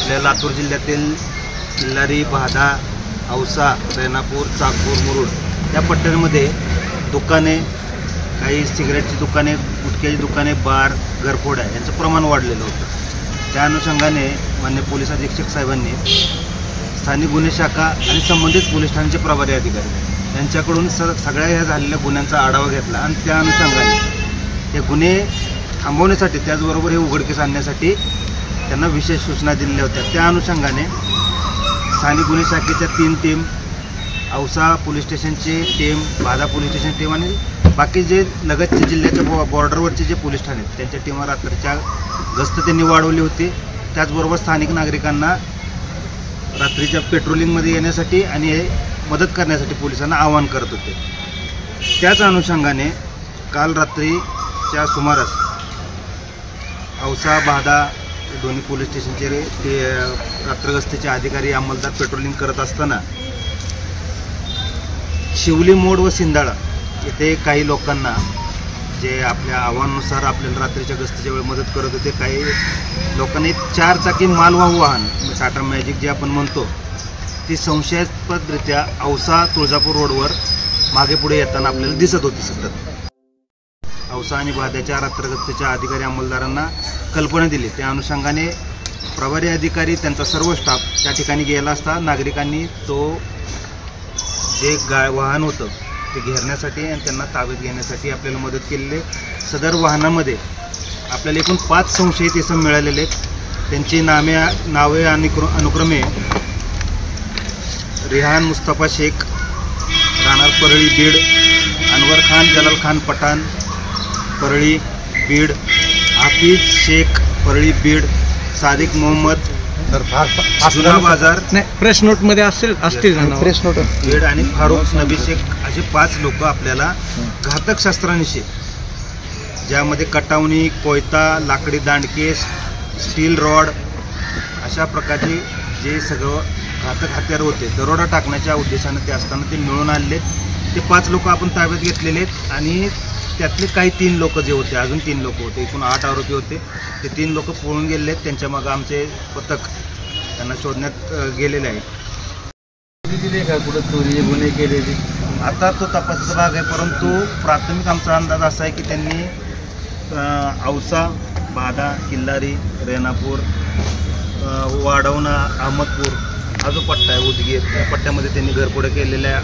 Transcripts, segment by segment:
आपल्या लातूर जिल्ह्यातील किल्लारी, बहादा, औसा, रेणापूर, चाकूर, मुरुड या पट्ट्यांमध्ये दुकाने, काही सिगरेटची दुकाने, गुटख्याची दुकाने, बार, घरफोड्या यांचं प्रमाण वाढलेलं होतं। त्या अनुषंगाने मान्य पोलीस अधीक्षक साहेबांनी स्थानिक गुन्हे शाखा आणि संबंधित पोलीस ठाण्याचे प्रभारी अधिकारी यांच्याकडून सगळ्या ह्या झालेल्या गुन्ह्यांचा आढावा घेतला आणि त्या अनुषंगाने हे गुन्हे थांबवण्यासाठी, त्याचबरोबर हे उघडकीस आणण्यासाठी त्यांना विशेष सूचना दिलेल्या होत्या। त्या अनुषंगाने स्थानिक गुन्हे शाखेच्या 3 टीम, औसा पोलीस स्टेशनची टीम, बहादा पोलीस स्टेशन टीम आणि बाकी जे लगतच्या जिल्ह्याच्या बॉर्डरवरचे जे पोलीस ठाणे आहेत त्यांच्या टीमा रात्रीच्या गस्त त्यांनी वाढवली होती। त्याचबरोबर स्थानिक नागरिकांना रात्रीच्या पेट्रोलिंगमध्ये येण्यासाठी आणि हे मदत करण्यासाठी पोलिसांना आवाहन करत होते। त्याच अनुषंगाने काल रात्रीच्या सुमारास औसा, बहादा दोन्ही पोलीस स्टेशनचे रात्रगस्तीचे अधिकारी, अंमलदार पेट्रोलिंग करत असताना शिवली मोड व सिंधाळा येथे काही लोकांना, जे आपल्या आव्हानानुसार आपल्याला रात्रीच्या गस्तीच्या वेळी मदत करत होते, काही लोकांनी एक 4 चाकी मालवाहू वाहन, टाटा मॅजिक जे आपण म्हणतो, ती संशयास्पदरित्या औसा तुळजापूर रोडवर मागे पुढे येताना आपल्याला दिसत होती सतत। औसा आणि बहाद्याच्या रात्रगस्तीच्या अधिकारी अंमलदारांना कल्पना दिली। त्या अनुषंगाने प्रभारी अधिकारी, त्यांचा सर्व स्टाफ त्या ठिकाणी गेला असता नागरिकांनी तो जे वाहन होतं ते घेरण्यासाठी आणि त्यांना ताब्यात घेण्यासाठी आपल्याला मदत केलेली आहे। सदर वाहनामध्ये आपल्याला एकूण 5 संशयित इसम मिळालेले आहेत। त्यांची नावे अनुक्रमे रिहान मुस्तफा शेख, राहणार परळी, बीड; अनवर खान जलाल खान पठाण, परळी, बीड; हाफिज शेख, परळी, बीड; सादिक मोहम्मद, जुना बाजार, प्रेस नोट मध्ये असतील प्रेस नोट, बीड; आणि फारुख नबी शेख असे 5 लोक आपल्याला घातक शस्त्रांशी, ज्यामध्ये कटावणी, कोयता, लाकडी दांडके, स्टील रॉड अशा प्रकारचे जे सगळं घातक हत्यार होते, दरोडा टाकण्याच्या उद्देशाने ते असताना ते मिळून आणले। ते 5 लोक आपण ताब्यात घेतलेले आहेत आणि त्यातले काही 3 लोक जे होते, अजून 3 लोक होते, एकूण 8 आरोपी होते। ते 3 लोक पळून गेलेले आहेत। त्यांच्या मागे आमचे पथक त्यांना शोधण्यात गेलेले आहे। कुठं चोरी गुन्हे केलेले आता तो तपासाचा भाग आहे, परंतु प्राथमिक आमचा अंदाज असा आहे की त्यांनी औसा, बहादा, किल्लारी, रेणापूर, वाढवणा, अहमदपूर हा जो पट्टा आहे उदगीर, त्या पट्ट्यामध्ये त्यांनी घरफोड्या केलेल्या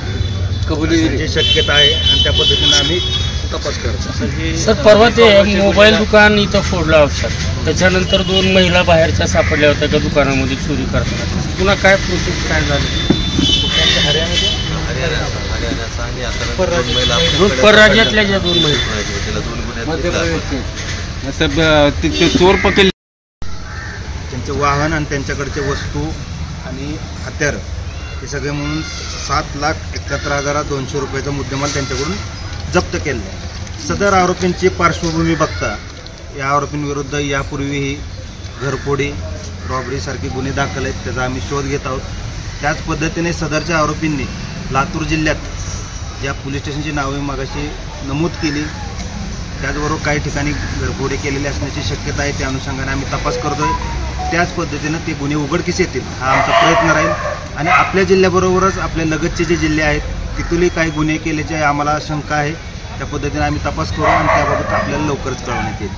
कबुली शक्यता आहे आणि त्या पद्धतीने आम्ही तपास करतो। सर, परवा ते मोबाईल दुकान इथं फोडलं औषध, त्याच्यानंतर 2 महिला बाहेरच्या सापडल्या होत्या त्या दुकानामध्ये चोरी करताना, पुन्हा काय प्रोसेस काय झाली? परराज्यातल्या ज्या 2 महिला चोर पकडले, त्यांचे वाहन आणि त्यांच्याकडचे वस्तू आणि हत्यार हे सगळे म्हणून 7,71,200 रुपयाचा मुद्देमाल त्यांच्याकडून जप्त केला आहे। सदर आरोपींची पार्श्वभूमी बघता या आरोपींविरुद्ध यापूर्वीही घरफोडी, रॉबरीसारखे गुन्हे दाखल आहेत, त्याचा आम्ही शोध घेत आहोत। त्याच पद्धतीने सदरच्या आरोपींनी लातूर जिल्ह्यात ज्या पोलीस स्टेशनची नावे मागाशी नमूद केली, त्याचबरोबर काही ठिकाणी घरफोडी केलेली असण्याची शक्यता आहे। त्या अनुषंगाने आम्ही तपास करतोय। त्याच पद्धतीनं ते गुन्हे उघडकीस येतील हा आमचा प्रयत्न राहील आणि आपल्या जिल्ह्याबरोबरच आपल्या लगतचे जे जिल्हे आहेत तिथूनही काही गुन्हे केल्याचे आम्हाला शंका आहे। त्या पद्धतीने आम्ही तपास करू आणि त्याबाबत आपल्याला लवकरच कळवण्यात येईल।